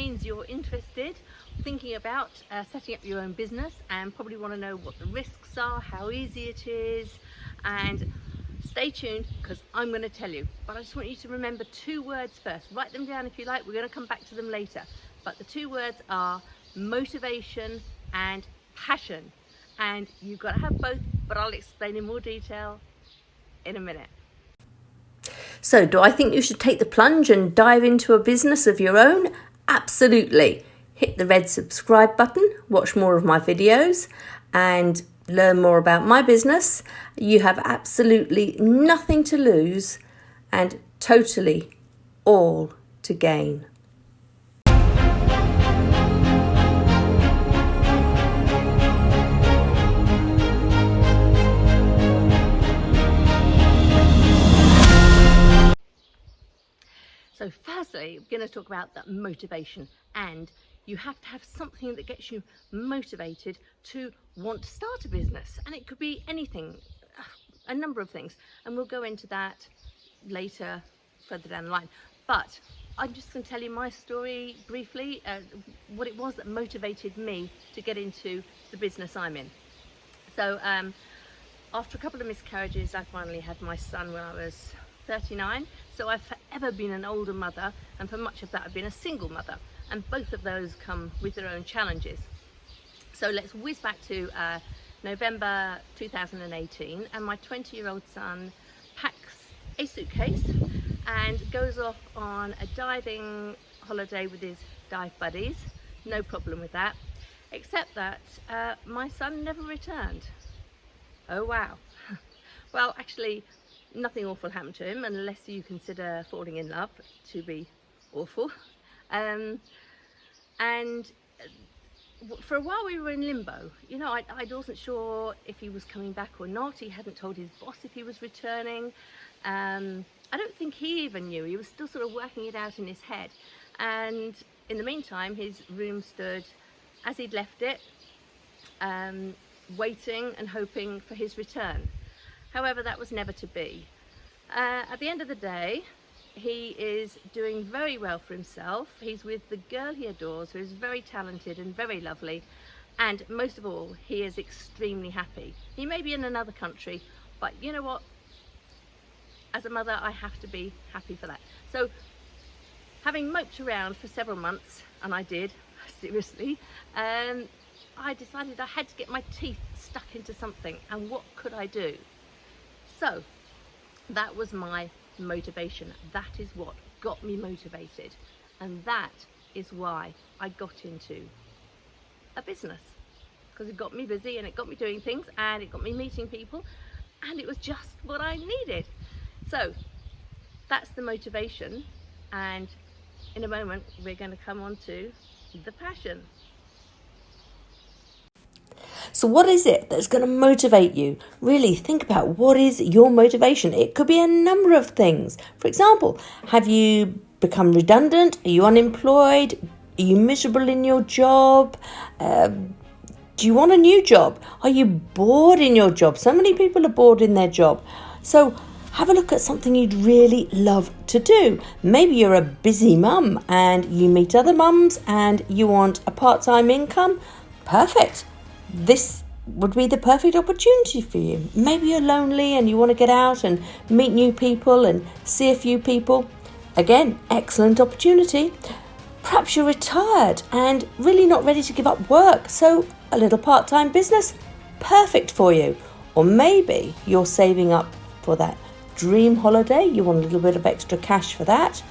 means you're interested, thinking about setting up your own business, and probably want to know what the risks are, how easy it is, and stay tuned because I'm going to tell you. But I just want you to remember 2 words first. Write them down if you like, we're going to come back to them later. But the 2 words are motivation and passion. And you've got to have both, but I'll explain in more detail in a minute. So, do I think you should take the plunge and dive into a business of your own? Absolutely. Hit the red subscribe button, watch more of my videos, and learn more about my business. You have absolutely nothing to lose and totally all to gain. So firstly, we're going to talk about that motivation, and you have to have something that gets you motivated to want to start a business, and it could be anything, a number of things, and we'll go into that later further down the line. But I'm just going to tell you my story briefly, what it was that motivated me to get into the business I'm in. So after a couple of miscarriages, I finally had my son when I was 39, so I've forever been an older mother, and for much of that I've been a single mother, and both of those come with their own challenges. So let's whiz back to November 2018, and my 20-year-old son packs a suitcase and goes off on a diving holiday with his dive buddies. No problem with that, except that my son never returned. Oh wow. Well, actually nothing awful happened to him, unless you consider falling in love to be awful. And for a while we were in limbo. You know, I wasn't sure if he was coming back or not. He hadn't told his boss if he was returning. I don't think he even knew. He was still sort of working it out in his head. And in the meantime, his room stood as he'd left it, waiting and hoping for his return. However, that was never to be. At the end of the day, he is doing very well for himself. He's with the girl he adores, who is very talented and very lovely, and most of all, he is extremely happy. He may be in another country, but you know what? As a mother, I have to be happy for that. So, having moped around for several months, and I did, seriously, I decided I had to get my teeth stuck into something, and what could I do? So that was my motivation. That is what got me motivated, and that is why I got into a business, because it got me busy and it got me doing things and it got me meeting people, and it was just what I needed. So that's the motivation, and in a moment we're going to come on to the passion. So what is it that's going to motivate you? Really think about what is your motivation. It could be a number of things. For example, have you become redundant? Are you unemployed? Are you miserable in your job? Do you want a new job? Are you bored in your job? So many people are bored in their job. So have a look at something you'd really love to do. Maybe you're a busy mum and you meet other mums and you want a part-time income. Perfect. This would be the perfect opportunity for you. Maybe you're lonely and you want to get out and meet new people and see a few people. Again, excellent opportunity. Perhaps you're retired and really not ready to give up work, so a little part-time business, perfect for you. Or maybe you're saving up for that dream holiday, you want a little bit of extra cash for that.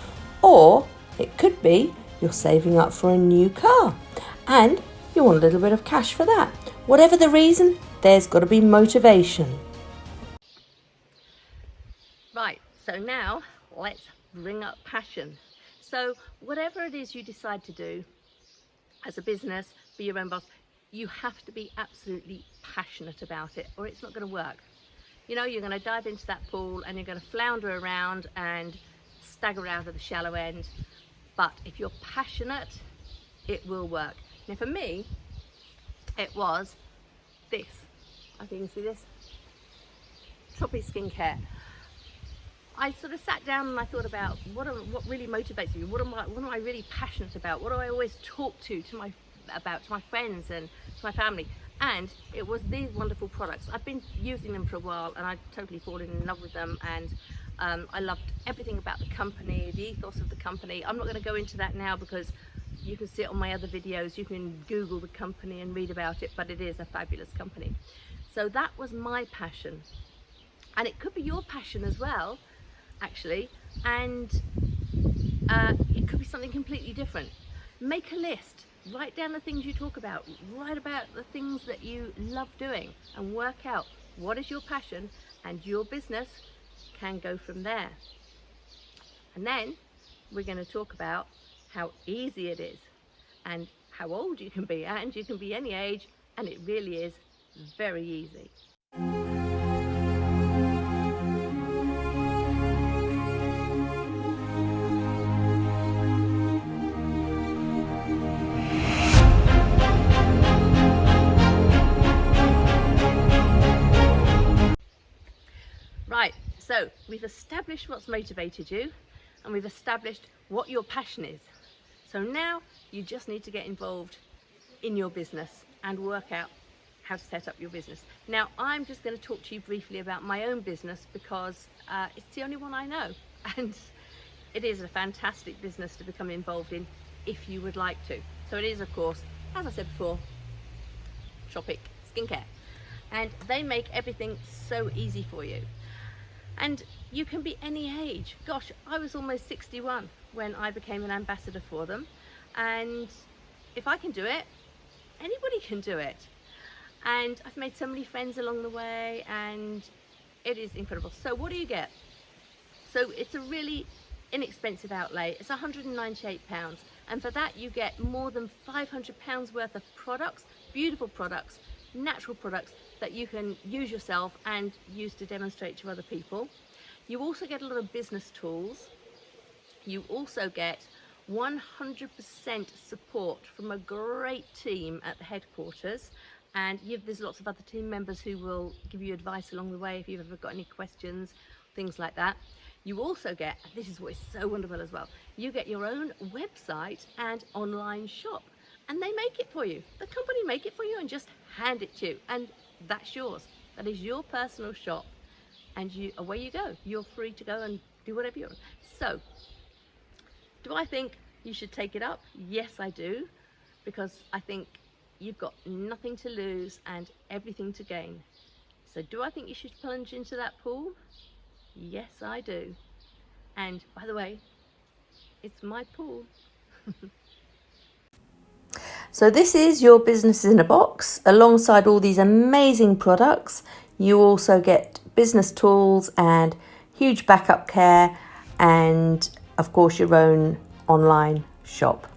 Or it could be you're saving up for a new car and you want a little bit of cash for that. Whatever the reason, there's got to be motivation. Right, so now let's bring up passion. So whatever it is you decide to do as a business, be your own boss, you have to be absolutely passionate about it, or it's not going to work. You know, you're going to dive into that pool and you're going to flounder around and stagger out of the shallow end. But if you're passionate, it will work. Now for me, it was this. I think you can see this. Tropi Skincare. I sort of sat down and I thought about what really motivates me. What am I really passionate about? What do I always talk to my friends and to my family? And it was these wonderful products. I've been using them for a while and I totally fallen in love with them, and I loved everything about the company, the ethos of the company. I'm not going to go into that now because you can see it on my other videos. You can Google the company and read about it, but it is a fabulous company. So that was my passion, and it could be your passion as well, actually, and it could be something completely different. Make a list, write down the things you talk about, write about the things that you love doing, and work out what is your passion, and your business can go from there. And then we're going to talk about how easy it is and how old you can be, and you can be any age, and it really is very easy. Right, so we've established what's motivated you, and we've established what your passion is. So now you just need to get involved in your business and work out how to set up your business. Now, I'm just going to talk to you briefly about my own business because it's the only one I know, and it is a fantastic business to become involved in if you would like to. So it is, of course, as I said before, Tropic Skincare, and they make everything so easy for you. And you can be any age. Gosh, I was almost 61 when I became an ambassador for them, and if I can do it, anybody can do it. And I've made so many friends along the way, and it is incredible. So what do you get? So it's a really inexpensive outlay. It's £198, and for that you get more than £500 worth of products, beautiful products, natural products that you can use yourself and use to demonstrate to other people. You also get a lot of business tools. You also get 100% support from a great team at the headquarters, and there's lots of other team members who will give you advice along the way if you've ever got any questions, things like that. You also get, this is what is so wonderful as well, you get your own website and online shop, and they make it for you. The company make it for you and just hand it to you, and that's yours. That is your personal shop, and away you go. You're free to go and do whatever you want. So, do I think you should take it up? Yes, I do, because I think you've got nothing to lose and everything to gain. So do I think you should plunge into that pool? Yes, I do. And by the way, it's my pool. So this is your business in a box. Alongside all these amazing products, you also get business tools and huge backup care, and of course your own online shop.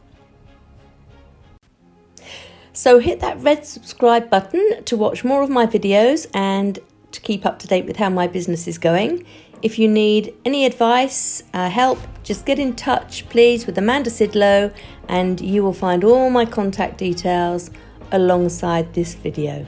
So hit that red subscribe button to watch more of my videos and to keep up to date with how my business is going. If you need any advice, help, just get in touch please with Amanda Sidlow, and you will find all my contact details alongside this video.